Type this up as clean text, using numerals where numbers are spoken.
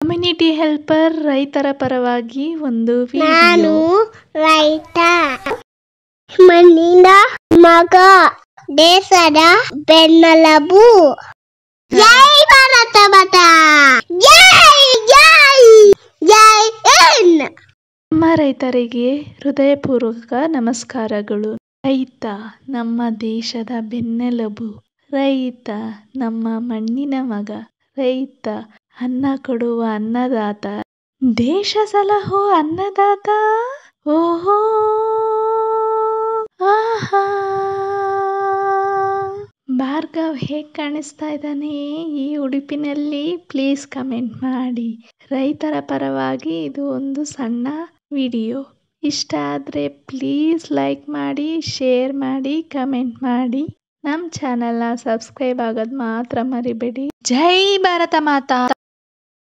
Community helper ರೈತರ ಪರವಾಗಿ ಒಂದು ನಾನು ವಿಡಿಯೋ. ರೈತ, ಮಣ್ಣಿನ ಮಗ, ದೇಶದ ಬೆನ್ನೆಲುಬು. ಜೈ ಭಾರತ ಮಾತಾ, ಜೈ ಜೈ ಜೈ ಹಿಂದ್. ನಮ್ಮ ರೈತರಿಗೆ ಹೃದಯಪೂರ್ವಕ ನಮಸ್ಕಾರಗಳು. ರೈತ ನಮ್ಮ ದೇಶದ ಬೆನ್ನೆಲುಬು. ರೈತ ನಮ್ಮ ಮಣ್ಣಿನ ಮಗ. ರೈತ ಅನ್ನ ಕೊಡುವ ಅನ್ನದಾತ. ದೇಶ ಸಲಹೋ ಅನ್ನದಾತ. ಓಹೋ ಆಹಾ. ಭಾರ್ಗವ್ ಹೇಗ್ ಕಾಣಿಸ್ತಾ ಇದ್ದಾನೆ ಈ ಉಡುಪಿನಲ್ಲಿ? ಪ್ಲೀಸ್ ಕಮೆಂಟ್ ಮಾಡಿ. ರೈತರ ಪರವಾಗಿ ಇದು ಒಂದು ಸಣ್ಣ ವಿಡಿಯೋ. ಇಷ್ಟ ಆದರೆ ಪ್ಲೀಸ್ ಲೈಕ್ ಮಾಡಿ, ಶೇರ್ ಮಾಡಿ, ಕಮೆಂಟ್ ಮಾಡಿ. ನಮ್ಮ ಚಾನೆಲ್ನ ಸಬ್ಸ್ಕ್ರೈಬ್ ಆಗೋದು ಮಾತ್ರ ಮರಿಬೇಡಿ. ಜೈ ಭಾರತ ಮಾತಾ.